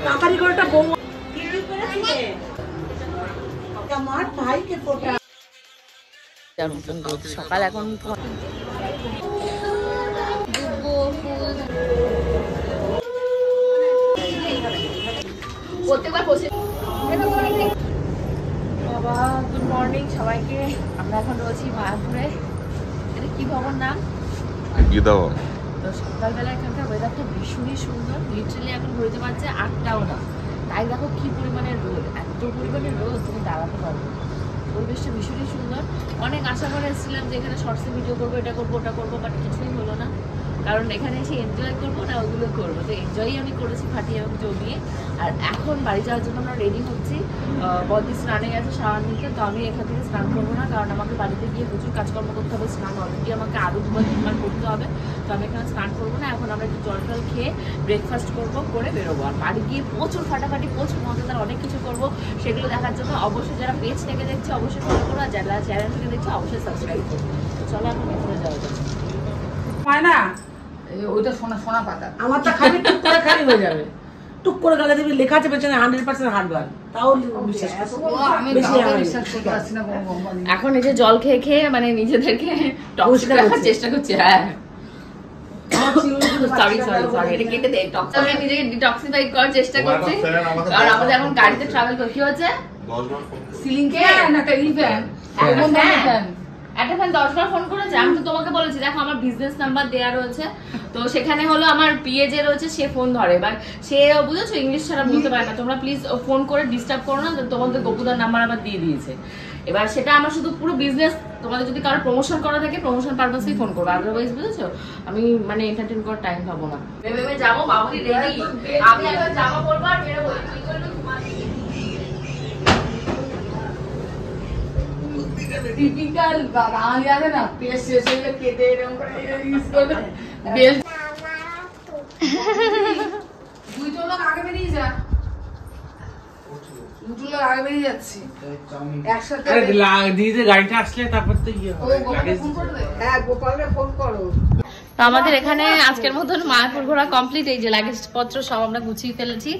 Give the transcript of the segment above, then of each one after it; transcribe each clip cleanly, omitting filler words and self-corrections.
তাড়াতাড়ি করে একটা বউ আমার ভাইকে ফোটা সকাল এখন বাবা গুড মর্নিং সবাইকে। আমরা এখন রয়েছি মায়াপুরে। এটা কি ভবন নাম? তো সকালবেলা এখানকার ওয়েদারটা ভীষণই সুন্দর। লিটারালি এখন ঘুরতে পারছে 8টাও না, তাই দেখো কি পরিমাণে রোদ, এত পরিমাণে রোদ তুমি দাঁড়াতে পারবে। পরিবেশটা ভীষণই সুন্দর। অনেক আশা করে এসেছিলাম যে এখানে শর্টসে ভিডিও করবো, এটা করবো ওটা করবো, বাট কিছুই হলো না। কারণ এখানে এসে এনজয় করবো না ওগুলো করবো, তো এনজয়ই আমি করেছি ফাটিয়ে এবং জমিয়ে। আর এখন বাড়ি যাওয়ার জন্য আমরা রেডি হচ্ছি। বদি স্নানে গেছে শাওয়ার নিতে, তো আমি এখান থেকে স্নান করবো না, কারণ আমাকে বাড়িতে গিয়ে প্রচুর কাজকর্ম করতে হবে। স্নান অলরেডি আমাকে আরও 2-3 করতে হবে, তো আমি এখানে স্নান করবো না। এখন আমরা একটু জল টল খেয়ে ব্রেকফাস্ট করবো, করে বেরোবো। আর বাড়ি গিয়ে প্রচুর ফাটাফাটি, প্রচুর মজাদার অনেক কিছু করবো। সেগুলো দেখার জন্য অবশ্যই যারা পেজ থেকে দেখছে অবশ্যই ফলো করো, আর যারা চ্যানেল থেকে দেখছে অবশ্যই সাবস্ক্রাইব করো। তো চলো এখন ভেতরে যাওয়া যাচ্ছে। হয় না ওইটা সোনা সোনা পাতা, আমারটা খালি টুক করে খালি হয়ে যাবে। টুক করে গালে দেবে, লেখা আছে পেছনে 100% হার্ডওয়ার, তাও বিশ্বাস এখন এই যে জল খেয়ে খেয়ে মানে নিজেদেরকে টক্সিক রাখার চেষ্টা করছি। হ্যাঁ সরি সরি সরি, এটা কেটে দে। টক্সিক নিজেকে ডিটক্সিফাই করার চেষ্টা করছি। আর আমাদের এখন গাড়িতে ট্রাভেল করি। কি হচ্ছে? সিলিং ফ্যান, একটা ইলিফ্যান, একটা ফ্যান 10 বার ফোন করেছে। আমি তো তোমাকে বলেছি দেখো আমার বিজনেস নাম্বার দেয়া রয়েছে, তো সেখানে হলো আমার পিএ যে রয়েছে সে ফোন ধরে। এবার সে বুঝেছো ইংলিশ ছাড়া বলতে পারে না। তোমরা প্লিজ ফোন করে ডিস্টার্ব করো না, তোমাদের গোপুদার নাম্বার আমার দিয়ে দিয়েছে। এবার সেটা আমার শুধু পুরো বিজনেস, তোমাদের যদি কারো প্রমোশন করা থাকে প্রমোশন পারপাসেই ফোন করবো, আদারওয়াইজ বুঝেছো আমি মানে এন্টারটেইন করার টাইম পাবো না। ভেবে যাবো বাবুরি রেডি, আমি এখন জামা পরবো আর বেরোবো। কি করবে টিপিক্যাল বাঙালি আছে না, পেস্ট শেষ হলে কেটে এরকম করে ইউজ করবে। বেল দুই চলক আগে বেরিয়ে যা, দুটো লোক আগে বেরিয়ে যাচ্ছি একসাথে। দিদি গাড়িটা আসলে তারপর তো ইয়ে হবে। হ্যাঁ গোপালকে ফোন করো। তো আমাদের এখানে আজকের মতন মায়াপুর ঘোরা কমপ্লিট। এই যে লাগেজ পত্র সব আমরা গুছিয়ে ফেলেছি,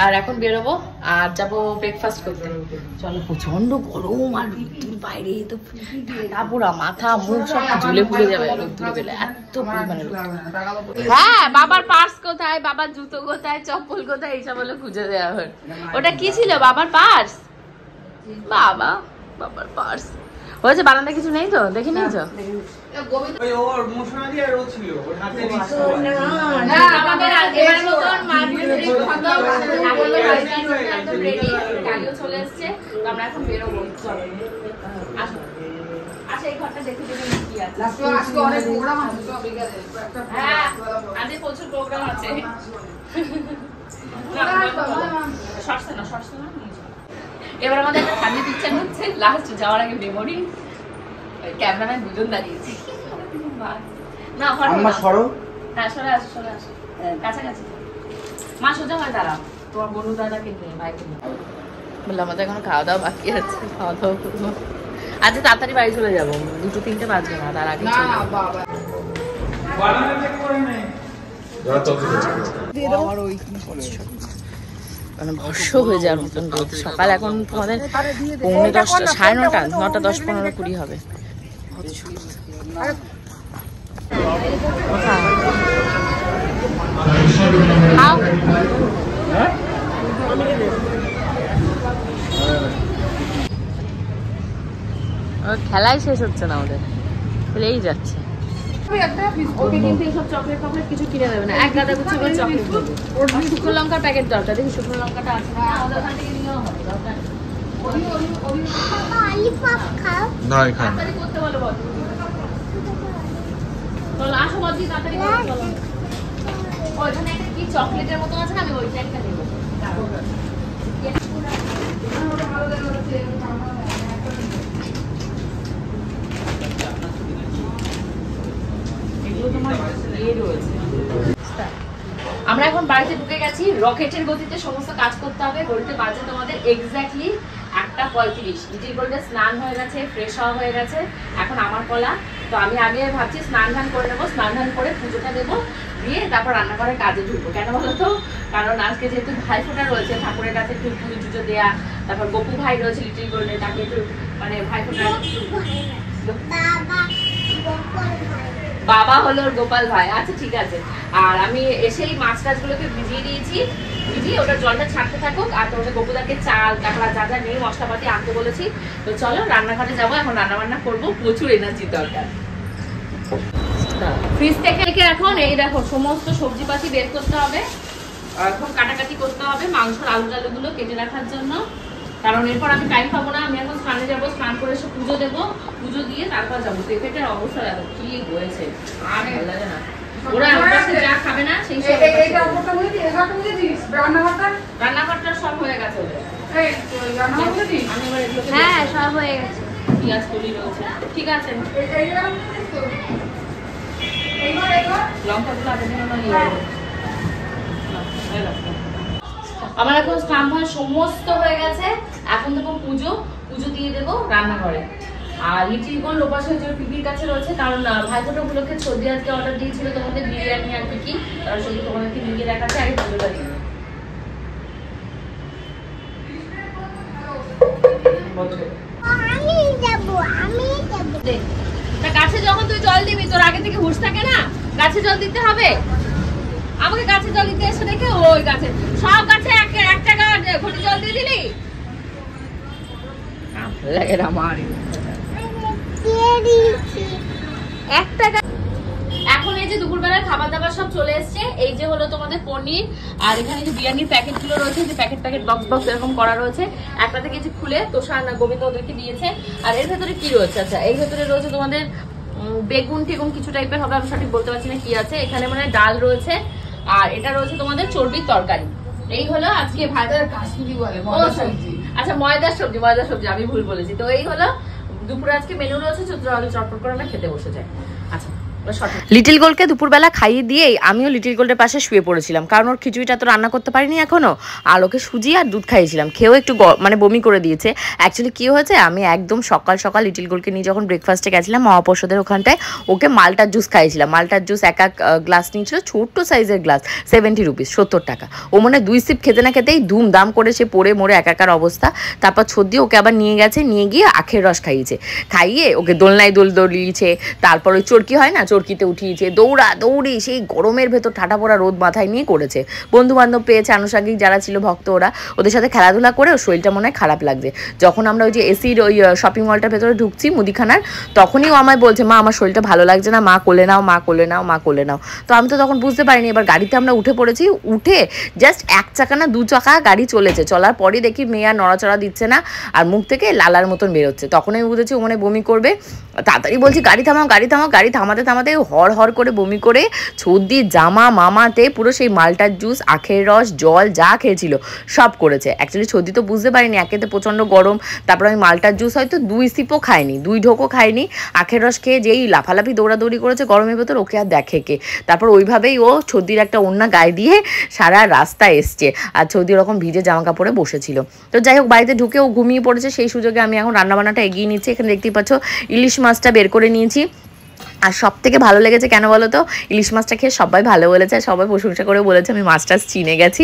আর এখন বেরোবো আর যাবো ব্রেকফাস্ট করতে। চলো, প্রচন্ড গরম আর রোদ্দুর বাইরে, তো ঠান্ডা পোড়া মাথা মুখ সব ঝুলে পুড়ে যাবে রোদ্দুরে গেলে, এত পরিমাণে। হ্যাঁ, বাবার পার্স কোথায়, বাবার জুতো কোথায়, চপ্পল কোথায়, এইসব হলো খুঁজে দেওয়া হয়। ওটা কি ছিল? বাবার পার্স। বাবার পার্স হয়েছে। বারান্দা কিছু নেই তো? দেখে নিয়েছো? চলে এসছে, আমরা এখন বেরোবো। আচ্ছা এই ঘরটা দেখে দেখে কি আছে। হ্যাঁ আজকে প্রচুর প্রোগ্রাম আছে। এবার আমাদের একটা ঠান্ডা পিকচার হচ্ছে লাস্ট যাওয়ার আগে মেমোরি। ক্যামেরাম্যান দুজন দাঁড়িয়েছে না, সরো। হ্যাঁ সরে আসো, সরে আসো, কাছাকাছি। মা সোজা হয় দাঁড়াও, তোমার বন্ধু দাদাকে নিয়ে, ভাইকে নিয়ে। বললাম আমাদের এখন খাওয়া দাওয়া বাকি আছে, খাওয়া দাওয়া করবো। আজকে তাড়াতাড়ি বাড়ি চলে যাবো, 2-3টে বাজবে না, তার আগে মানে ভস্য হয়ে যাওয়ার মতন রোদ। সকাল এখন তোমাদের 9:30, 9:30, 9টা 10, 15, 20 হবে। খেলাই শেষ হচ্ছে না আমাদের, খেলেই যাচ্ছে। ওকে কিন্তু এইসব চকলেট টকলেট কিছু কিনে দেবে না, এক গাদা গুছিয়ে করে চকলেট দেবে। শুকনো লঙ্কার প্যাকেট দরকার, দেখি শুকনো লঙ্কাটা আছে না, আমাদের ওখান থেকে নিয়েও হবে দরকার। তাড়াতাড়ি করতে বলো, বলো চলো আসো বলছি, তাড়াতাড়ি চলো। ওইখানে একটা কি চকলেটের মতো আছে না, আমি ওইটা একটা নেবো। আমরা এখন বাড়িতে ঢুকে গেছি। রকেটের গতিতে সমস্ত কাজ করতে হবে। ঘড়িতে বাজে তোমাদের এক্স্যাক্টলি 1:35। ইটির গোল্ডে স্নান হয়ে গেছে, ফ্রেশ হওয়া হয়ে গেছে, এখন আমার কলা। তো আমি আগে ভাবছি স্নান ধান করে নেবো, স্নান ধান করে পুজোটা দেবো, দিয়ে তারপর রান্নাঘরের কাজে ঢুকবো। কেন বলো তো, কারণ আজকে যেহেতু ভাইফোঁটা রয়েছে, ঠাকুরের কাছে একটু পুজো টুজো দেয়া, তারপর গপু ভাই রয়েছে লিটিল গোল্ডে, তাকে একটু মানে ভাইফোঁটা, বাবা হলো গোপাল ভাই। আচ্ছা ঠিক আছে। আর আমি এসেই মাছ টাছগুলোকে ভিজিয়ে দিয়েছি, ভিজিয়ে ওটা জলটা ছাড়তে থাকুক। আর তোমাদের গপুদাকে চাল কাঁকড়া যা যা নেই মশলাপাতি আনতে বলেছি। তো চলো রান্নাঘরে যাবো, এখন রান্না বান্না করবো, প্রচুর এনার্জি দরকার। ফ্রিজ থেকে এখন এই দেখো সমস্ত সবজিপাতি বের করতে হবে, এখন কাটাকাটি করতে হবে মাংসর আলু টালুগুলো কেটে রাখার জন্য, কারণ এরপর আমি টাইম পাবো না। আমি এখন স্নানে যাবো, স্নান করে এসে পুজো দেবো, পুজো দিয়ে তারপর যাবো। পেটের অবস্থা দেখো কি হয়েছে, আর ভালো লাগে না। ওরা যা খাবে না সেই সব রান্নাঘরটা সব হয়ে গেছে ওদের। আমি এবার এগুলোকে হ্যাঁ সব হয়ে গেছে, পেঁয়াজ কলি রয়েছে, ঠিক আছে। লঙ্কাগুলো আগে দিন আমার এখন স্নান ভান সমস্ত হয়ে গেছে। এখন দেবো পুজো, পুজো দিয়ে দেবো রান্নাঘরে। আর লিটিল গোল্ড ওপাশে যে পিপির কাছে রয়েছে, কারণ ভাইফোঁটা উপলক্ষে সর্দি আজকে অর্ডার দিয়েছিল তোমাদের বিরিয়ানি আর কি, তার সঙ্গে তোমাদেরকে লিখে দেখাচ্ছে। আগে পুজোটা দিয়ে গাছে যখন তুই জল দিবি তোর আগে থেকে হুঁশ থাকে না, গাছে জল দিতে হবে। আমাকে গাছে জল দিতে এসে দেখে ওই গাছে সব গাছে এক টাকা ঘটি জল দিয়ে দিলি লাগে না আমার এক টাকা। এখন এই যে দুপুরবেলার খাবার দাবার সব চলে এসছে। এই যে হলো তোমাদের পনির, আর এখানে যে বিরিয়ানির প্যাকেট গুলো রয়েছে, যে প্যাকেট বক্স এরকম করা রয়েছে, একটা থেকে যে খুলে তোষা না গোবিন্দ ওদেরকে দিয়েছে। আর এর ভেতরে কি রয়েছে, আচ্ছা এর ভেতরে রয়েছে তোমাদের বেগুন টেগুন কিছু টাইপের হবে, আমি সঠিক বলতে পারছি না কি আছে। এখানে মানে ডাল রয়েছে, আর এটা রয়েছে তোমাদের চর্বির তরকারি। এই হলো আজকে ভাইদের কাশ্মীরি বলে আচ্ছা ময়দার সবজি আমি ভুল বলেছি। তো এই হলো দুপুরে আজকে মেনু রয়েছে, চটপট করে আমরা খেতে বসে যাই। আচ্ছা লিটিল গোল্ডকে দুপুরবেলা খাইয়ে দিয়েই আমিও লিটিল গোল্ডের পাশে শুয়ে পড়েছিলাম, কারণ ওর খিচুড়িটা তো রান্না করতে পারিনি এখনো। আর ওকে সুজি আর দুধ খাইয়েছিলাম, খেয়েও একটু মানে বমি করে দিয়েছে। অ্যাকচুয়ালি কী হয়েছে, আমি একদম সকাল সকাল লিটিল গোল্ডকে নিয়ে যখন ব্রেকফাস্টে গেছিলাম মহাপ্রসাদের ওখানটায়, ওকে মালটার জুস খাইয়েছিলাম। মালটার জুস এক গ্লাস নিয়েছিল, ছোট্ট সাইজের গ্লাস, 70 রুপিস, 70 টাকা। ও মানে 2 সিপ খেতে না খেতেই ধুমধাম করে সে পড়ে মরে একাকার অবস্থা। তারপর ছদ্দি ওকে আবার নিয়ে গেছে, নিয়ে গিয়ে আখের রস খাইয়েছে, খাইয়ে ওকে দোলনায় দোলিয়েছে। তারপর ওই চরকি হয় না, চরকিতে উঠিয়েছে, দৌড়ি সেই গরমের ভেতর ঠাটা পড়া রোদ মাথায় নিয়ে করেছে। বন্ধু বান্ধব পেয়েছে, আনুষঙ্গিক যারা ছিল ভক্ত, ওদের সাথে খেলাধুলা করে ওর শরীরটা মনে হয় খারাপ লাগছে। যখন আমরা ওই যে এসির ওই শপিং মলটার ভেতরে ঢুকছি মুদিখানার, তখনই ও আমায় বলছে মা আমার শরীরটা ভালো লাগছে না, মা কোলে নাও, মা কোলে নাও, মা কোলে নাও। তো আমি তো তখন বুঝতে পারিনি। এবার গাড়িতে আমরা উঠে পড়েছি, উঠে জাস্ট 1 চাকা না 2 চাকা গাড়ি চলেছে, চলার পরই দেখি মেয়ে আর নড়াচড়া দিচ্ছে না, আর মুখ থেকে লালার মতন বেরোচ্ছে। তখন আমি বুঝেছি ও মানে বমি করবে। তাড়াতাড়ি বলছি গাড়ি থামাও, গাড়ি থামাও। গাড়ি থামাতে হর করে বমি করে ছর্দি জামা মামাতে পুরো সেই মালটার জুস, আখের রস, জল যা খেয়েছিল সব করেছে। অ্যাকচুয়ালি ছর্দি তো বুঝতে পারিনি, একেতে প্রচণ্ড গরম, তারপর আমি মালটার জুস হয়তো 2 সিপও খাইনি, 2 ঢোকও খাইনি। আখের রস খেয়ে যেই লাফালাফি দৌড়াদৌড়ি করেছে গরমের ভেতর, ওকে আর দেখে কে। তারপর ওইভাবেই ও ছর্দির একটা ওড়না গায়ে দিয়ে সারা রাস্তা এসছে, আর ছর্দি ওরকম ভিজে জামা কাপড়ে বসেছিল। তো যাই হোক বাড়িতে ঢুকে ও ঘুমিয়ে পড়েছে। সেই সুযোগে আমি এখন রান্নাবান্নাটা এগিয়ে নিচ্ছি। এখানে দেখতেই পাচ্ছ ইলিশ মাছটা বের করে নিয়েছি। আর সব থেকে ভালো লেগেছে কেন বলো তো, ইলিশ মাছটা খেয়ে সবাই ভালো বলেছে, সবাই প্রশংসা করে বলেছে আমি মাছটা চিনে গেছি।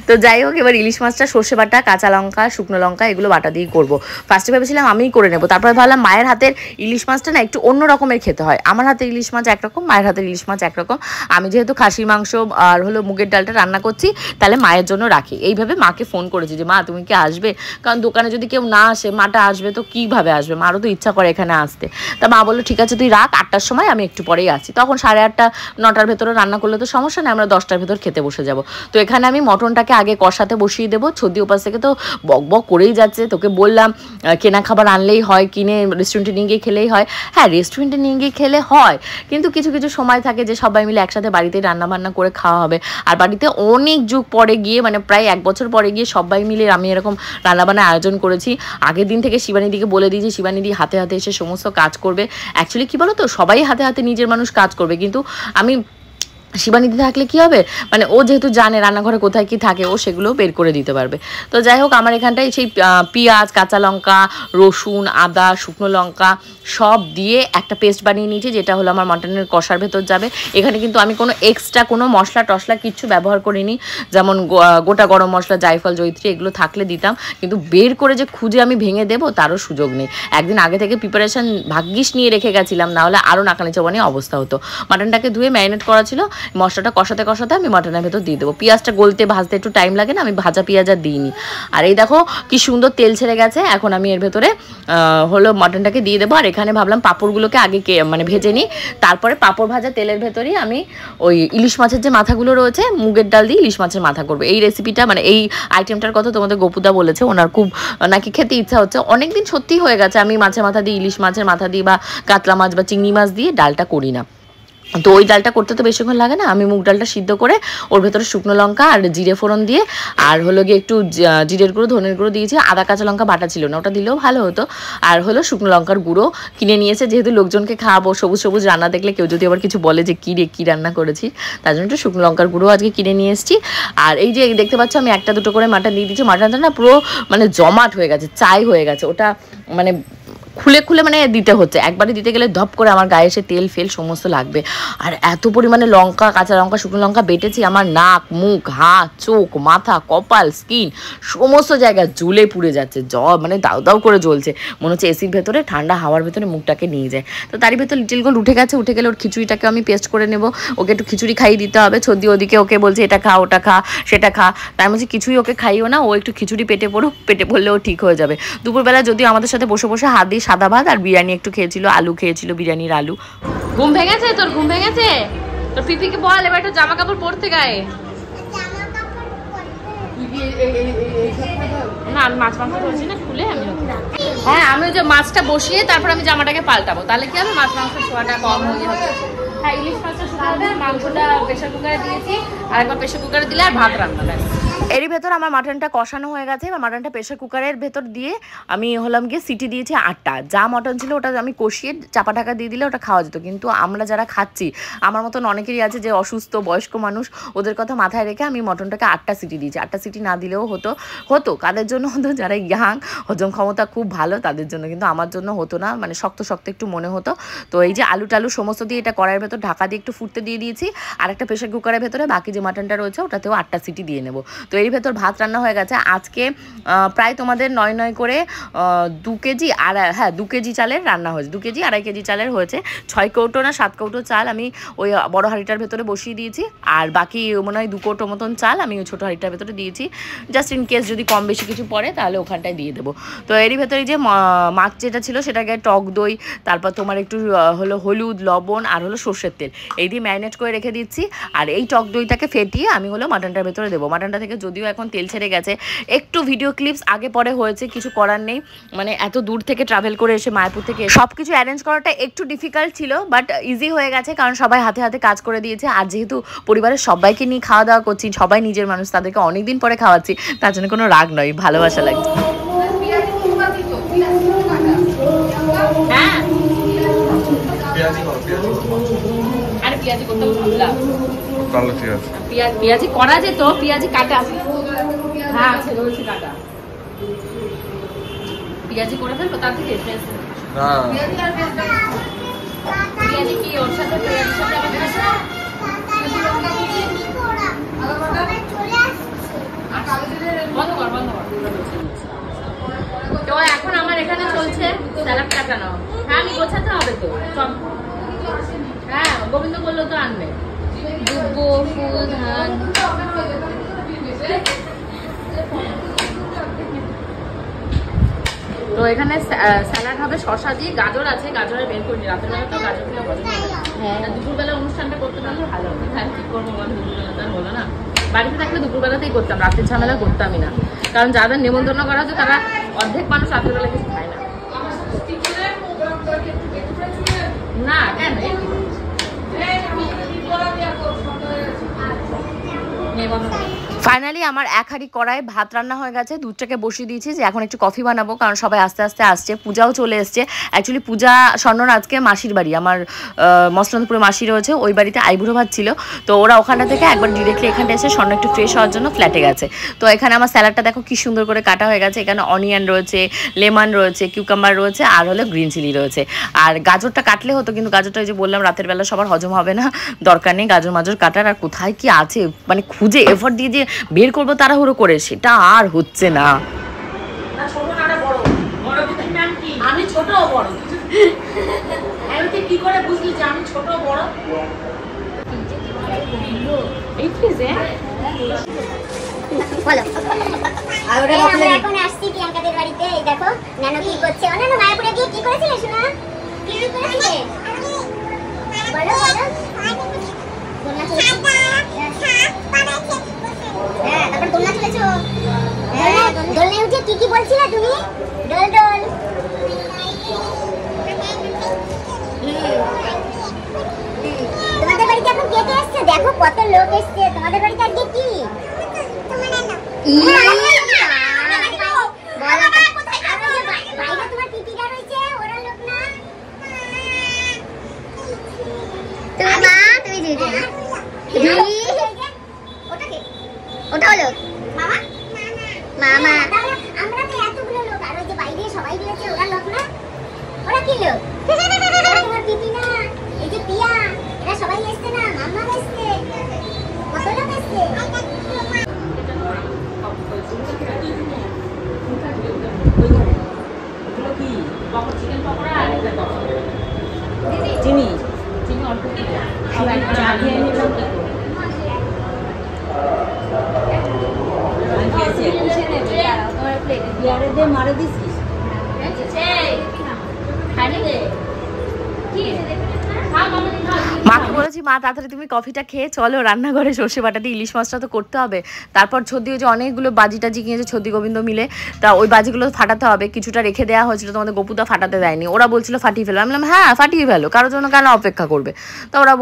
তো যাই হোক এবার ইলিশ মাছটা সর্ষে বাটা, কাঁচা লঙ্কা, শুকনো লঙ্কা এগুলো বাটা দিয়ে করবো। ফার্স্টে ভেবেছিলাম আমিই করে নেবো, তারপরে ভাবলাম মায়ের হাতের ইলিশ মাছটা না একটু অন্য রকমের খেতে হয়। আমার হাতের ইলিশ মাছ একরকম, মায়ের হাতের ইলিশ মাছ একরকম। আমি যেহেতু খাসির মাংস আর হলো মুগের ডালটা রান্না করছি, তাহলে মায়ের জন্য রাখি। এইভাবে মাকে ফোন করেছি যে মা তুমি কি আসবে, কারণ দোকানে যদি কেউ না আসে, মাটা আসবে তো কীভাবে আসবে, মারও তো ইচ্ছা করে এখানে আসতে। তা মা বললো ঠিক আছে তুই রাখ, 8টার সময় আমি একটু পরেই আসি। তখন 8:30 9টার ভেতরে রান্না করলে তো সমস্যা নেই, আমরা 10টার ভেতর খেতে বসে যাব। তো এখানে আমি মটনটাকে আগে কষাতে বসিয়ে দেবো। ছর্দি উপাস থেকে তো বক করেই যাচ্ছে, তোকে বললাম কেনা খাবার আনলেই হয়, কিনে রেস্টুরেন্টে নিয়ে গিয়ে খেলেই হয়। হ্যাঁ রেস্টুরেন্টে নিয়ে গিয়ে খেলে হয়, কিন্তু কিছু কিছু সময় থাকে যে সবাই মিলে একসাথে বাড়িতেই রান্নাবান্না করে খাওয়া হবে। আর বাড়িতে অনেক যুগ পরে গিয়ে, মানে প্রায় 1 বছর পরে গিয়ে সবাই মিলে আমি এরকম রান্নাবান্নার আয়োজন করেছি। আগের দিন থেকে শিবানীদিকে বলে দিয়েছি, শিবানীদি হাতে হাতে এসে সমস্ত কাজ করবে। অ্যাকচুয়ালি কী বলো তো, সবাই হাতে হাতে নিজের মানুষ কাজ করবে, কিন্তু আমি শিবানীতে থাকলে কি হবে, মানে ও যেহেতু জানে রান্নাঘরে কোথায় কি থাকে, ও সেগুলো বের করে দিতে পারবে। তো যাই হোক, আমার এখানটায় সেই পেঁয়াজ, কাঁচা লঙ্কা, রসুন, আদা, শুকনো লঙ্কা সব দিয়ে একটা পেস্ট বানিয়ে নিয়েছি, যেটা হলো আমার মাটনের কষার ভেতর যাবে। এখানে কিন্তু আমি কোনো এক্সট্রা কোনো মশলা টশলা কিচ্ছু ব্যবহার করিনি, যেমন গোটা গরম মশলা, জায়ফল, জয়িত্রী এগুলো থাকলে দিতাম, কিন্তু বের করে যে খুঁজে আমি ভেঙে দেবো তারও সুযোগ নেই। একদিন আগে থেকে প্রিপারেশন ভাগ্যিস নিয়ে রেখে গেছিলাম, নাহলে আরও নাকানি চবানি অবস্থা হতো। মাটনটাকে ধুয়ে ম্যারিনেট করা ছিল, মশলাটা কষাতে কষাতে আমি মাটনের ভেতর দিয়ে দেবো। পেঁয়াজটা গলতে ভাজতে একটু টাইম লাগে না, আমি ভাজা পেঁয়াজ আর দিইনি। আর এই দেখো কি সুন্দর তেল ছেড়ে গেছে। এখন আমি এর ভেতরে হলো মাটনটাকে দিয়ে দেবো। আর এখানে ভাবলাম পাঁপড়গুলোকে আগে মানে ভেজে নিই, তারপরে পাঁপড় ভাজা তেলের ভেতরেই আমি ওই ইলিশ মাছের যে মাথাগুলো রয়েছে, মুগের ডাল দিয়ে ইলিশ মাছের মাথা করবো। এই রেসিপিটা মানে এই আইটেমটার কথা তোমাদের গোপুদা বলেছে, ওনার খুব নাকি খেতে ইচ্ছা হচ্ছে। অনেকদিন সত্যি হয়ে গেছে আমি মাছের মাথা দিয়ে, ইলিশ মাছের মাথা দিয়ে বা কাতলা মাছ বা চিংড়ি মাছ দিয়ে ডালটা করি না। তো ওই ডালটা করতে তো বেশিক্ষণ লাগে না। আমি মুগ ডালটা সিদ্ধ করে ওর ভেতরে শুকনো লঙ্কা আর জিরে ফোড়ন দিয়ে, আর হলো গিয়ে একটু জিরের গুঁড়ো, ধনের গুঁড়ো দিয়েছি। আদা কাঁচা লঙ্কা বাটা ছিল না, ওটা দিলেও ভালো হতো। আর হলো শুকনো লঙ্কার গুঁড়ো কিনে নিয়েছে, যেহেতু লোকজনকে খাওয়াবো, সবুজ সবুজ রান্না দেখলে কেউ যদি আবার কিছু বলে যে কী রে কী রান্না করেছি, তার জন্য একটু শুকনো লঙ্কার গুঁড়ো আজকে কিনে নিয়ে এসেছি। আর এই যে দেখতে পাচ্ছ আমি একটা দুটো করে মাটন দিয়ে দিচ্ছি। মাটনটা না পুরো মানে জমাট হয়ে গেছে, চাই হয়ে গেছে, ওটা মানে খুলে খুলে মানে দিতে হচ্ছে। একবারে দিতে গেলে ধপ করে আমার গায়ে এসে তেল ফেল সমস্ত লাগবে। আর এত পরিমাণে লঙ্কা, কাঁচা লঙ্কা, শুকনো লঙ্কা বেটেছি, আমার নাক, মুখ, হাত, চোখ, মাথা, কপাল, স্কিন সমস্ত জায়গায় জ্বলে পুড়ে যাচ্ছে। মানে দাউ দাউ করে জ্বলছে, মনে হচ্ছে এসির ভেতরে ঠান্ডা হাওয়ার ভেতরে মুখটাকে নিয়ে যায়। তো তারই ভেতর লিটিল গোল উঠে গেছে। উঠে গেলে ওর খিচুড়িটাকে আমি পেস্ট করে নেব। ওকে একটু খিচুড়ি খাইয়ে দিতে হবে। ছদ্দি ওদিকে ওকে বলছে এটা খা, ওটা খা, সেটা খা। তাই বলছি কিছুই ওকে খাইও না, ও একটু খিচুড়ি পেটে পড়ুক, পেটে পড়লে ও ঠিক হয়ে যাবে। দুপুরবেলা যদিও আমাদের সাথে বসে বসে হাত দিয়ে সাদা ভাত আর বিরিয়ানি একটু খেয়েছিল, আলু খেয়েছিল, বিরিয়ানির আলু। ঘুম ভেঙেছে তোর? ঘুম ভেঙেছে তোর? পিপিকে বল এবার একটা জামা কাপড় পরতে গায়ে। না আমি মাছ মাংস করছি না, খুলে আমি হ্যাঁ আমি ওই যে মাছটা বসিয়ে তারপর আমি জামাটাকে পাল্টাবো, তাহলে কি হবে মাছ মাংস ছোঁয়াটা কম হয়ে যাবে। হ্যাঁ ইলিশ মাছটা শুকাবে, মাংসটা প্রেশার কুকারে দিয়েছি, আর একবার প্রেশার কুকারে দিলে আর ভাত রান্না ব্যাস। এরই ভেতর আমার মাটনটা কষানো হয়ে গেছে। এবার মাটনটা প্রেশার কুকারের ভেতর দিয়ে আমি হলাম গিয়ে সিটি দিয়েছি 8টা। যা মটন ছিল ওটা আমি কষিয়ে চাপা ঢাকা দিয়ে দিলে ওটা খাওয়া যেত, কিন্তু আমরা যারা খাচ্ছি, আমার মতন অনেকেরই আছে যে অসুস্থ বয়স্ক মানুষ, ওদের কথা মাথায় রেখে আমি মটনটাকে 8টা সিটি দিয়েছি। 8টা সিটি না দিলেও হতো কাদের জন্য হতো, যারা ইয়াং, হজম ক্ষমতা খুব ভালো তাদের জন্য, কিন্তু আমার জন্য হতো না, মানে শক্ত শক্ত একটু মনে হতো। তো এই যে আলু টালু সমস্ত দিয়ে এটা কড়াইয়ের ভেতর ঢাকা দিয়ে একটু ফুটতে দিয়ে দিয়েছি। আর একটা প্রেশার কুকারের ভেতরে বাকি যে মাটনটা রয়েছে ওটাতেও 8টা সিটি দিয়ে নেব। তো এর ভেতর ভাত রান্না হয়ে গেছে। আজকে প্রায় তোমাদের 9 করে 2 কেজি আর হ্যাঁ 2 কেজি চালের রান্না হয়েছে, 2 কেজি 2.5 কেজি চালের হয়েছে। 6 কৌটো না 7 কৌটো চাল আমি ওই বড় হাঁড়িটার ভেতরে বসিয়ে দিয়েছি, আর বাকি মনে হয় 2 কৌটো মতন চাল আমি ওই ছোটো হাঁড়িটার ভেতরে দিয়েছি, জাস্ট ইন কেস যদি কম বেশি কিছু পড়ে তাহলে ওখানটায় দিয়ে দেবো। তো এরই ভেতরে যে মাছ যেটা ছিল সেটাকে টক দই, তারপর তোমার একটু হলো হলুদ, লবণ আর হলো সর্ষের তেল এই দিয়ে ম্যারিনেট করে রেখে দিচ্ছি। আর এই টক দইটাকে ফেটিয়ে আমি হলো মাটনটার ভেতরে দেবো। মাটনটা থেকে যদিও এখন তেল ছেড়ে গেছে, একটু ভিডিও ক্লিপস আগে পরে হয়েছে, কিছু করার নেই, মানে এত দূর থেকে ট্রাভেল করে এসে মায়াপুর থেকে সব কিছু অ্যারেঞ্জ করাটা একটু ডিফিকাল্ট ছিল, বাট ইজি হয়ে গেছে, কারণ সবাই হাতে হাতে কাজ করে দিয়েছে। আর যেহেতু পরিবারের সবাইকে নিয়ে খাওয়া দাওয়া করছি, সবাই নিজের মানুষ, তাদেরকে অনেকদিন পরে খাওয়াচ্ছি, তার জন্য কোনো রাগ নয়, ভালোবাসা লাগছে। হ্যাঁ আরে পেঁয়াজি করতে ভুললাম, পেঁয়াজি করা যেত, পেঁয়াজি কাটা, হ্যাঁ আছে রয়েছে কাটা, পেঁয়াজি করে ফেলবো তার থেকে পেঁয়াজি কি ওর সাথে পেঁয়াজির সাথে বন্ধ কর। তো এখন আমার এখানে চলছে স্যালাড কাটানো। হ্যাঁ আমি গোছাতে হবে তো, হ্যাঁ গোবিন্দ বললো তো আনবে দুব্বো, ফুল, ধান। তো এখানে স্যালাড হবে শসা দিয়ে, গাজর আছে, গাজরে বের করি রাতের বেলা, তো গাজর গুলো হ্যাঁ দুপুরবেলা অনুষ্ঠানটা করতে পারলে ভালো হবে। হ্যাঁ ঠিক করবো, দুপুরবেলা তো আর হলো না, বাড়িতে থাকলে দুপুরবেলাতেই করতাম, রাতের ঝামেলা করতামই না, কারণ যাদের নেমন্তন্ন করা হচ্ছে তারা অর্ধেক মানুষ রাতের বেলা কিছু খায় না। না কেন ফাইনালি আমার এক হাঁড়ি কড়াই ভাত রান্না হয়ে গেছে, দুধটাকে বসিয়ে দিয়েছি যে এখন একটু কফি বানাবো, কারণ সবাই আস্তে আস্তে আসছে, পূজাও চলে এসছে। অ্যাকচুয়ালি পূজা স্বর্ণর আজকে মাসির বাড়ি, আমার মসলন্দপুরে মাসি রয়েছে, ওই বাড়িতে আইবুড়ো ভাত ছিল, তো ওরা ওখানটা থেকে একবার ডিরেক্টলি এখানটা এসে স্বর্ণ একটু ফ্রেশ হওয়ার জন্য ফ্ল্যাটে গেছে। তো এখানে আমার স্যালাডটা দেখো কি সুন্দর করে কাটা হয়ে গেছে, এখানে অনিয়ন রয়েছে, লেমন রয়েছে, কিউকাম্বার রয়েছে, আর হলো গ্রিন চিলি রয়েছে। আর গাজরটা কাটলে হতো, কিন্তু গাজরটা ওই যে বললাম রাতের বেলা সবার হজম হবে না, দরকার নেই গাজর মাজর কাটার। আর কোথায় কি আছে মানে খুঁজে এফোর্ট দিয়ে যে বের করবো তাড়াহুড়ো করে, সেটা আর হচ্ছে না। আমি ছোট বড়, আমি কি করে বুঝলি যে আমি ছোট বড়? এই ফ্রিজে বলো। আমরা এখন আসছি প্রিয়াঙ্কাদের বাড়িতে। এই দেখো নানু কি করছে। নানু মায়াপুরে গিয়ে কি করেছিলে শোনা? কি করেছিলে বলো বলো। দোলনা চলেছে, হ্যাঁ তারপর দোলনা চলেছো, দোলনায় উঠে কি কি বলছিলে তুমি? ডোল ডোল। তোমাদের বাড়িতে এখন কে কে এসছে? দেখো কত লোক এসছে তোমাদের বাড়িতে। আজকে কি ওটা হলো মামা মামা। আমরা তো এতগুলো লোক, আর ওই যে বাইরে সবাই রয়েছে ওরা লোক না? ওরা কি লোক? তোমার পিপি না, এই যে পিয়া, এরা সবাই এসছে না? মামা এসছে, কত লোক এসছে। চিনি চিনি অল্প চা খেয়ে নিলাম তো। মারে দিছিস মাকে বলেছি মা তাড়াতাড়ি তুমি কফিটা খেয়ে চলো রান্নাঘরে, সর্ষে বাটা দিয়ে ইলিশ মাছটা তো করতে হবে। তারপর ছদ্দি যে অনেকগুলো বাজি টাজি কিনেছে ছদ্দি গোবিন্দ মিলে, তা ওই বাজিগুলো ফাটাতে হবে। কিছুটা রেখে দেওয়া হয়েছিল, তোমাদের গপুদা ফাটাতে দেয়নি, ওরা বলছিল ফাটিয়ে ফেলো। আমি বললাম হ্যাঁ ফাটিয়ে ফেলো, কারোর জন্য কেন অপেক্ষা করবে? তো ওরা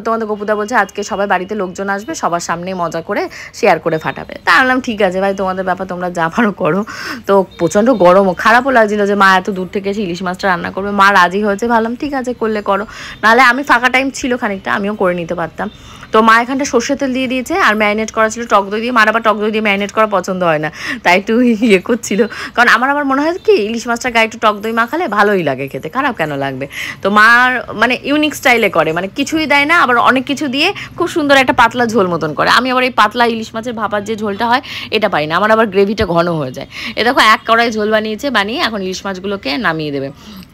তোমাদের গপুদা বলছে আজকে সবাই বাড়িতে লোকজন আসবে, সবার সামনে মজা করে শেয়ার করে ফাটাবে। তা আমি বললাম ঠিক আছে ভাই, তোমাদের ব্যাপার, তোমরা যা পারো করো। তো প্রচণ্ড গরমও, খারাপও লাগছিল যে মা এত দূর থেকে এসে ইলিশ মাছটা রান্না করবে। মা রাজি হয়েছে, ভাবলাম ঠিক আছে করলে করো, নাহলে আমি ফাঁকা টাইম ছিল খানিকটা আমিও করে নিতে পারতাম। তো মা এখানটা সর্ষে তেল দিয়ে দিয়েছে, আর ম্যারিনেট করা ছিল টক দই দিয়ে। মার আবার টক দই দিয়ে ম্যারিনেট করা পছন্দ হয় না, তাই একটু ইয়ে করছিল, কারণ আমার মনে হয় কি ইলিশ মাছটা গায়ে একটু টক দই মাখালে ভালোই লাগে খেতে, খারাপ কেন লাগবে। তো মার মানে ইউনিক স্টাইলে করে, মানে কিছুই দেয় না, আবার অনেক কিছু দিয়ে খুব সুন্দর একটা পাতলা ঝোল মতন করে। আমি আবার এই পাতলা ইলিশ মাছের ভাপার যে ঝোলটা হয় এটা পাই না, আমার আবার গ্রেভিটা ঘন হয়ে যায়। এ দেখো এক কড়াই ঝোল বানিয়ে এখন ইলিশ মাছগুলোকে নামিয়ে দেবে।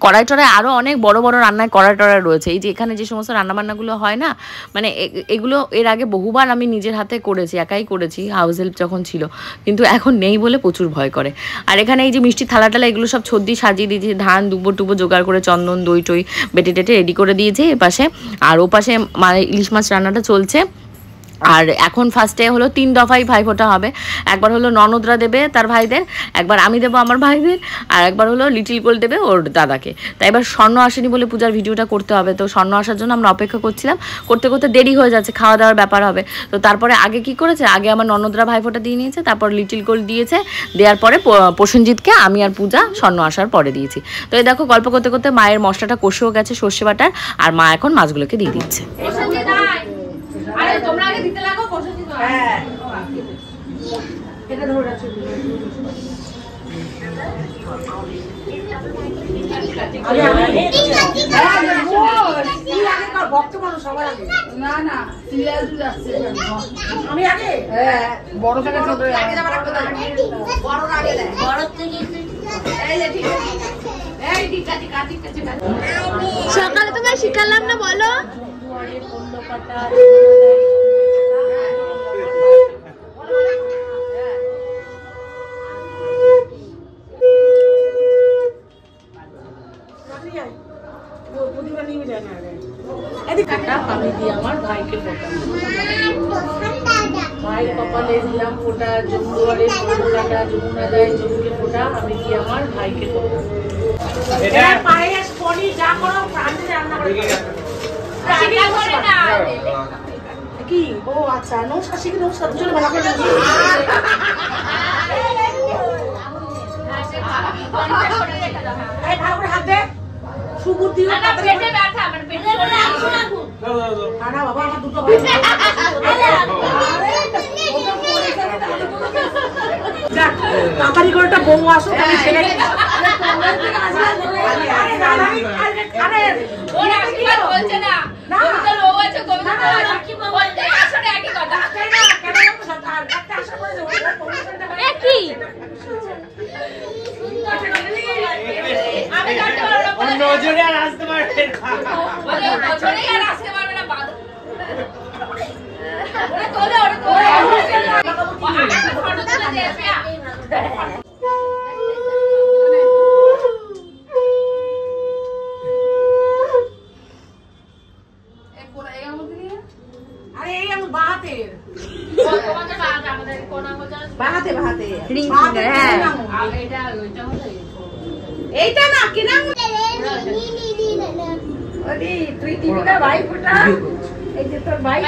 কড়াই টড়াই আরও অনেক বড় বড় রান্নায় কড়াই টড়াই রয়েছে। এই যে এখানে যে সমস্ত রান্নাবান্নাগুলো হয় না, মানে এগুলো এর আগে বহুবার আমি নিজের হাতে করেছি, একাই করেছি হাউস হেল্প যখন ছিল, কিন্তু এখন নেই বলে প্রচুর ভয় করে। আর এখানে এই যে মিষ্টি থালা টালা এগুলো সব ছদ্দি সাজিয়ে দিয়েছি, ধান দুব্বো টুব্বো জোগাড় করে চন্দন দই টই বেটে টেটে রেডি করে দিয়েছে এপাশে। আর ওপাশে ইলিশ মাছ রান্নাটা চলছে। আর এখন ফার্স্টে হলো 3 দফাই ভাইফোঁটা হবে। একবার হলো ননদরা দেবে তার ভাইদের, একবার আমি দেবো আমার ভাইদের, আর একবার হলো লিটিল গোল্ড দেবে ওর দাদাকে। তাই এবার স্বর্ণ আসেনি বলে পূজার ভিডিওটা করতে হবে, তো স্বর্ণ আসার জন্য আমরা অপেক্ষা করছিলাম, করতে করতে দেরি হয়ে যাচ্ছে, খাওয়া দাওয়ার ব্যাপার হবে। তো তারপরে আগে কি করেছে, আগে আমার ননদরা ভাইফোঁটা দিয়ে নিয়েছে, তারপর লিটিল গোল্ড দিয়েছে, দেওয়ার পরে প্রসেনজিৎকে আমি আর পূজা স্বর্ণ আসার পরে দিয়েছি। তো এই দেখো গল্প করতে করতে মায়ের মশলাটা কষেও গেছে সর্ষে বাটার, আর মা এখন মাছগুলোকে দিয়ে দিচ্ছে। আরে তোমরা আগে দিতে লাগো, বসে দিতে। হ্যাঁ এটা ধরে রাখো। না না সিরিয়াস যাচ্ছে আমি আগে বড় থেকে ছোট আগে যাবার বড় আগে দেয়, বড় থেকে এই যে ঠিক আছে, এই ঠিক আছে কাটি কাটি। সকালে তোমায় শিখালাম না, বলো আমি দিয়ে আমার ভাইকে ফোটা, ভাই কপালে দিলাম ফোটা, জমুয়ারে ফোটা, যমুনা দেয় জমুকে ফোটা, আমি দিয়ে আমার ভাইকে ফোটা। পায়েস পনির যা করো রান্না করে কি ও আচ্ছা নমস্কার শিখি নমস্কার দুজনে ভালো করে এই ভালো করে হাত দে সুবুদ্ধি না পেটে ব্যথা মানে পেটে না বাবা আমার দুটো ভাই যা তাড়াতাড়ি করে একটা বউ আসো তাহলে ছেলে আরে ওরা কি বলছে না কবিতা বউ আছে কবিতা কি বলতে আসলে একই কথা কেন কেন একটা আশা করে এ কি আমি জানতে পারবো না নজরে আর আসতে পারবে না বলে নজরে আর আসতে পারবে না বাদ ওরে তোলে আমাকে ফটো তুলে দে পেয়া আরে এই আমি বাহাতের তোমাদের বাহাতে আমাদের কোন আঙ্গুল জানো বাহাতে রিং ফিঙ্গার হ্যাঁ আর এটা ওইটা হলো এইটা না কি নাম ওরে তুই তিনটা ভাই ফোটা এই যে তোর ভাই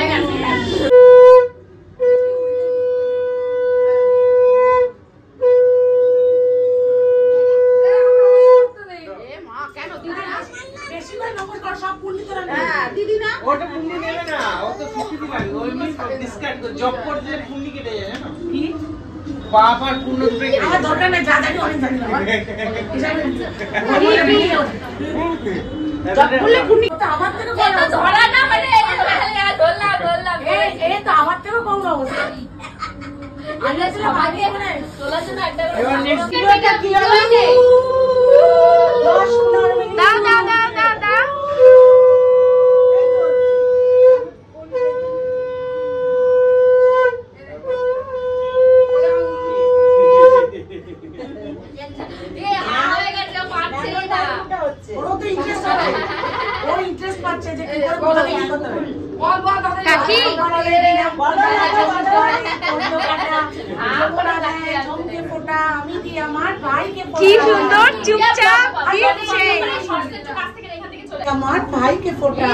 ওটা পুন্ডি নেবে না ও তো 50 লাগে ওই মিস ডিসকাউন্ট করে জব করতে পুন্ডি কেটে যায় জানো কি বাপ আর পুন্ড দুটো কেটে আমার দরকার নাই যা জানি অনেক জানি না জব করলে পুন্ডি তো আমার থেকে বড় ধরা না মানে এই তো আমার থেকে কম অবস্থা আগে ছিল ভাগে মানে তোলা ছিল একটা এবার নেক্সট ভিডিওটা কি হবে 10-15 মিনিট দাও কি সুন্দর চুপচাপ দিচ্ছে আমার ভাইকে ফোটা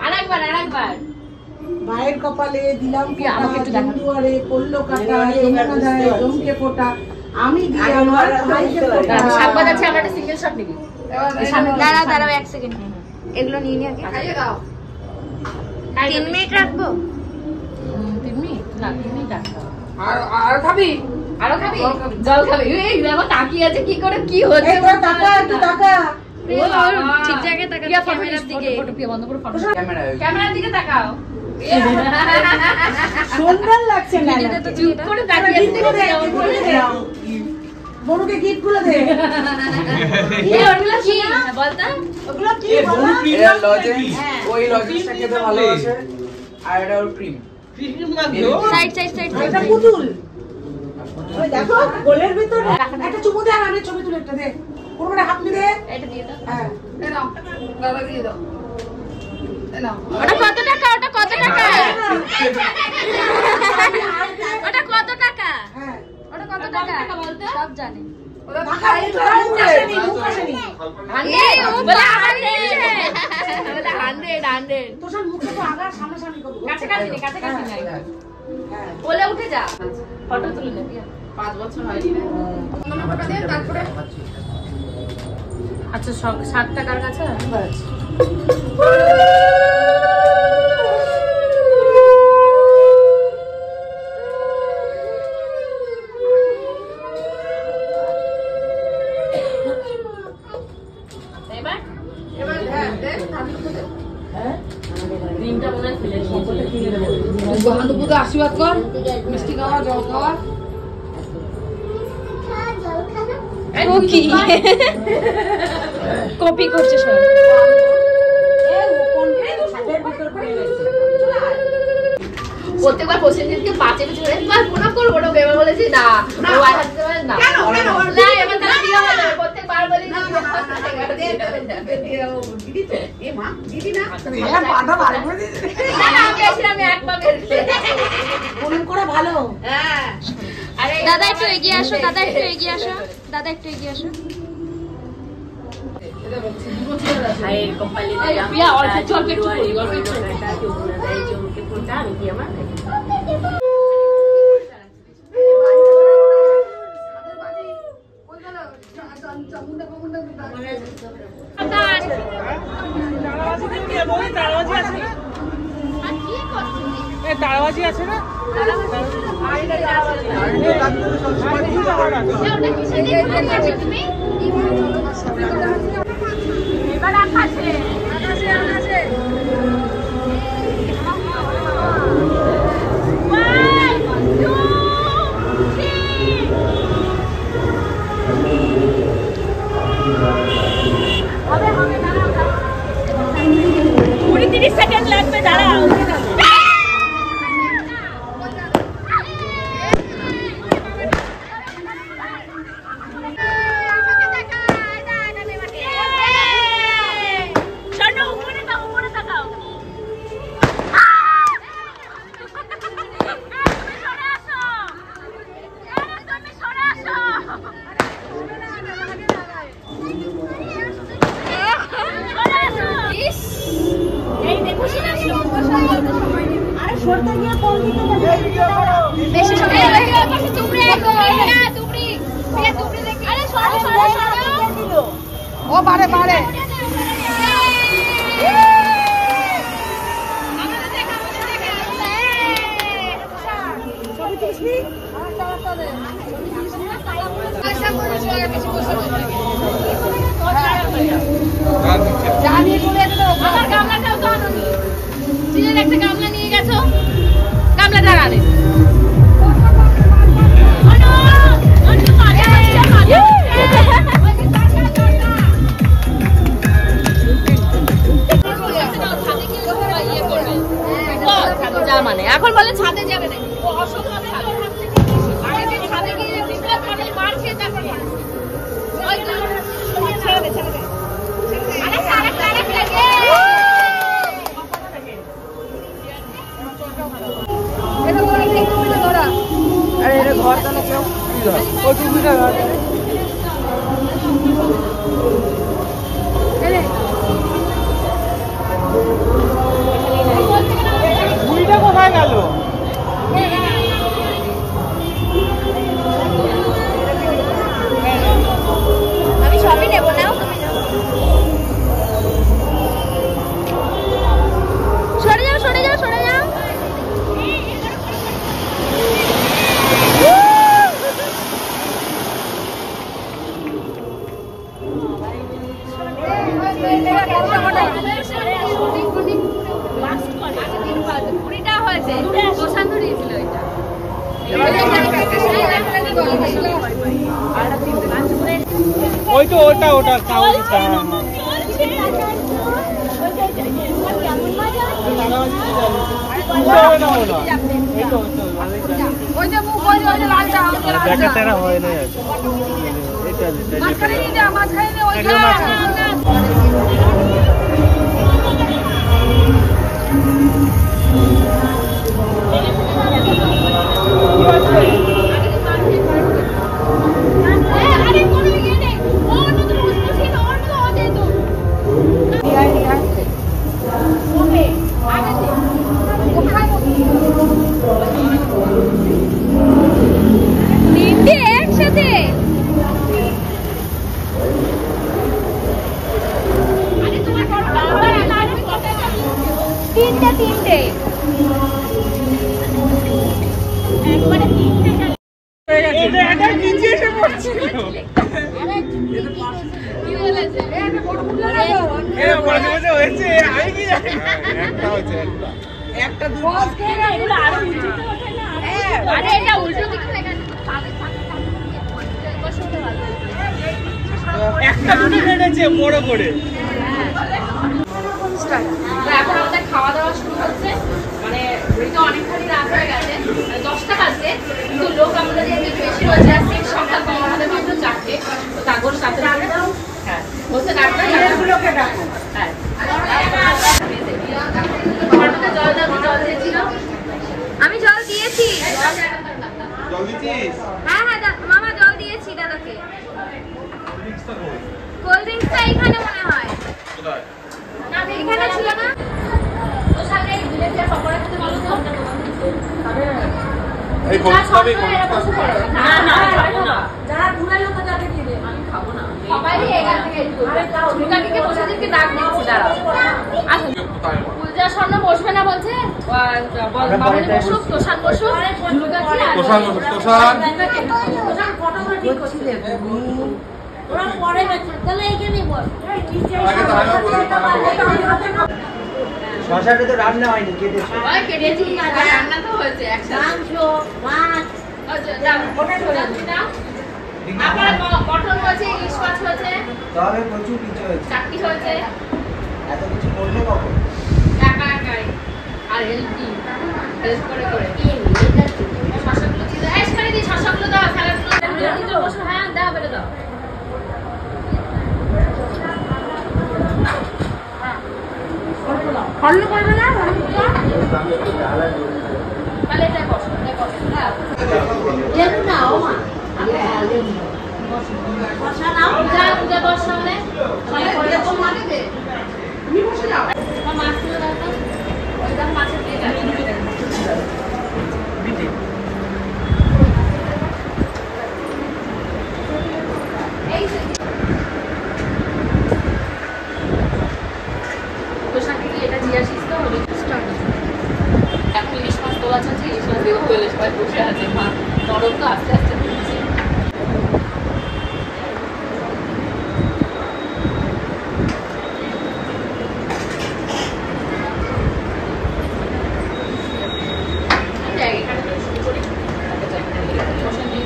আরেকবার ভাইয়ের কপালে দিলাম দুয়ারে করলো কাটা যমুনা ধারে জমকে ফোটা আমি দিয়ে আমার ভাইকে ফোটা সাবধান আছে আমরা একটা সিঙ্গেল শট নিবি দাঁড়াও 1 সেকেন্ড এগুলো নিয়ে নি আগে খাইয়ে দাও 3 মিনিট রাখবো 3 মিনিট না 3 মিনিট রাখবো আর খাবি জল খাবি এই দেখো তাকিয়ে আছে কি করে কি হচ্ছে এই তো টাকা ঠিক জায়গায় তাকা ক্যামেরার দিকে ফটো পিয়া বন্ধ করে ফটো ক্যামেরার দিকে তাকাও সুন্দর লাগছে না তো চুপ করে তাকিয়ে আছে বনুকে গিফট গুলো দে এই ওগুলো কি বলতা ওগুলো কি বনু বলো প্রিমিয়াম লজেন্স ওই লজেন্সটা খেতে ভালোবাসে আর এটা ওর ক্রিম না দিও সাইড এটা পুতুল ওই দেখো গোলের ভিতরে একটা চুমু দে আর আমি ছবি তুলে একটা দে পুরোটা হাত দিয়ে দে এটা দিয়ে দাও হ্যাঁ এই নাও দাদা দিয়ে দাও এই নাও ওটা কত টাকা হ্যাঁ ওটা কত টাকা হ্যাঁ ওটা কত টাকা বলতে সব জানে টাকা এই তো মুখ আসেনি এই ও বলে 100 বলে 100 তো সব মুখে তো আগা সামনাসামনি করব কাছাকাছি নাই হ্যাঁ বলে উঠে যা ফটো তুলে নে 5 বছর হয়নি না নম্বরটা দে তারপরে আচ্ছা 60 টাকার কাছে বাস এবার হ্যাঁ দে আমি তো দে হ্যাঁ রিংটা মনে হয় ফেলে কতটা কিনে দেব বন্ধুদের আশীর্বাদ কর মিষ্টি খাওয়া জল খাওয়া ও কি কপি করছে সব প্রত্যেকবার প্রসেনজিৎকে 5 এর জন্য একবার প্রণাম করব না বেবা বলেছি না ও আর হাসতে পারে না কেন না এবার তার বিয়ে হলো প্রত্যেকবার বলি না দিদি তো এ মা দিদি না পাটা বার করে দিয়েছে না আমি আসলে আমি এক পা বেরতে ফোন করে ভালো হ্যাঁ আরে দাদা একটু এগিয়ে আসো দাদা একটু এগিয়ে আসো ভাইয়ের কপালে প্রিয়া অল্প চল একটু করি অল্প একটু জমকে ফোনটা আমি কি আমার তারাবাজি আছে না? এবার আকাশে হবে 20-30 সেকেন্ড লাগবে দাঁড়াও ও বারে বারে আমার গামলাটাও তো আনোনি চিনের একটা গামলা নিয়ে গেছো গামলা দাঁড়ালে মানে এখন বলে ছাদে যাবে না ছাদে গিয়ে মার খেয়ে তারপর ঘর তাহলে কেউ ওই টুপিটা বুড়িটা কোথায় গেল? আমি সবই নেবো নাও সরে যাও সরে যাও সরে যাও কুড়িটা হয়েছে প্রশান্ত দিয়েছিল ওই তো ওটা ওটা দেখাতেরা হয় না একসাথে তিনটে নিচে এসে পড়ছিল কি বলেছে মাঝে মাঝে হয়েছে আমি কি জানি একটা হয়েছে একটা আরে এটা উল্টো দিকে একটা দুটো কেটেছে বড় করে। এখন আমাদের খাওয়া দাওয়া শুরু হচ্ছে মানে ঘড়িতে অনেকখানি রাত হয়ে গেছে 10টা বাজে কিন্তু লোক আমাদের বেশি হয়েছে আজকে সকাল কম আমাদের মাত্র 4টে তো তারপর সাথে হ্যাঁ বলছে ডাক্তার এগুলোকে ডাকো হ্যাঁ আমি জল দিয়েছি জল দিছিস? হ্যাঁ হ্যাঁ মামা জল দিয়েছি দাদাকে কোল্ড ড্রিঙ্কসটা এখানে মনে হয় যারা দূরে লোক তাকে দিয়ে দে, আমি খাবো না। সবাই এখান থেকে ঝুমকাকে বসে দিকে ডাক দিচ্ছি, দাঁড়াও আসুন। পূজা স্বর্ণ বসবে না বলছে, মামনি বসুক, তোষান বসুক, ওরা পরে গেছে, তাহলে এইখানেই বস। শশাটা তো রান্না হয়নি, কেটেছে। কেটেছি, রান্না তো হয়েছে একসাথে। মাংস, মাছ, মটন হয়েছে, ইলিশ মাছ হয়েছে, তবে প্রচুর কিছু হয়েছে। চাটনি হয়েছে, এত কিছু করলে কখন? একা একাই আর হেল্প করে করে শশাগুলো দিয়ে দাও, এসখানে দিই, শশাগুলো দাও, স্যালাডগুলো দাও, বসো। হ্যাঁ দাও, বেড়ে দাও। ফল করবে না? তাহলে এটা বসো, এটা বসো। লেবু নাও মা। বসা নাও, পূজা বস সামনে। তুমি বসে যাও। মাছগুলো দাও তো, ওই দাম মাছের দিয়ে দাও। এই যে তোষাকে কি এটা দিয়ে আসিস তো, এখন ইলিশ মাছ তোলা চলছে, ইলিশ মাছ দেবো বলে সবাই বসে আছে। মা নরম তো আস্তে আস্তে তুলছে। এখানে শুরু করি, বসে দিই।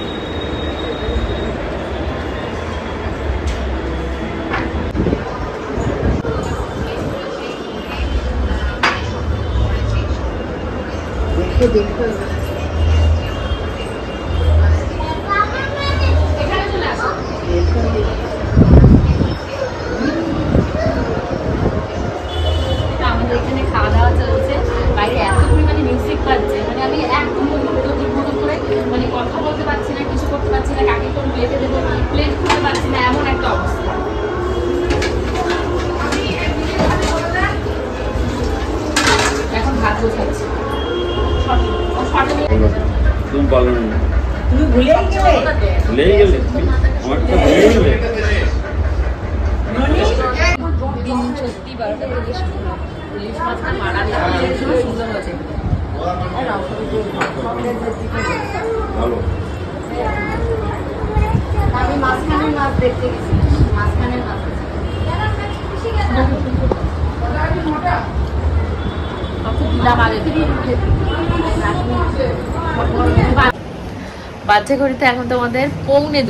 এখানে চলে আসো। আমাদের এখানে খাওয়া দাওয়া চলছে, বাইরে এত পরিমাণে মিউজিক বাজছে, মানে আমি একদম মতো করে মানে কথা বলতে পারছি না, কিছু করতে পারছি না, কাকে কোন প্লেটে দেবো, প্লেট খুলতে পারছি না, এমন একটা অবস্থা। এখন ভাত গোছাচ্ছি। তুমি বলো না, তুমি ভুলেই গেলে। ভুলেই গেলে, আমার তো ভুলেই গেলে। দিন সত্যি 12টা ইলিশ মাছটা মারা দিয়ে সুন্দর হয়েছে। ভালো। আমি মাঝখানের মাছ দেখতে গেছি, মাঝখানের মাছ। বাচ্চা ঘড়িতে এখন তোমাদের পৌনে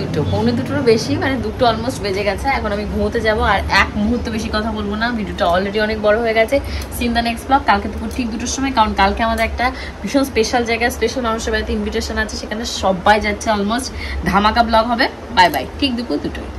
দুটোর বেশি, মানে দুটো অলমোস্ট বেজে গেছে। এখন আমি ঘুমোতে যাব, আর এক মুহূর্ত বেশি কথা বলবো না, ভিডিওটা অলরেডি অনেক বড় হয়ে গেছে। সিন দ্য নেক্সট ব্লগ কালকে দুপুর ঠিক 2টোর সময়, কারণ কালকে আমাদের একটা ভীষণ স্পেশাল জায়গায় স্পেশাল মানুষের বাড়িতে ইনভিটেশন আছে, সেখানে সবাই যাচ্ছে, অলমোস্ট ধামাকা ব্লগ হবে। বাই বাই, ঠিক দুপুর 2টোয়।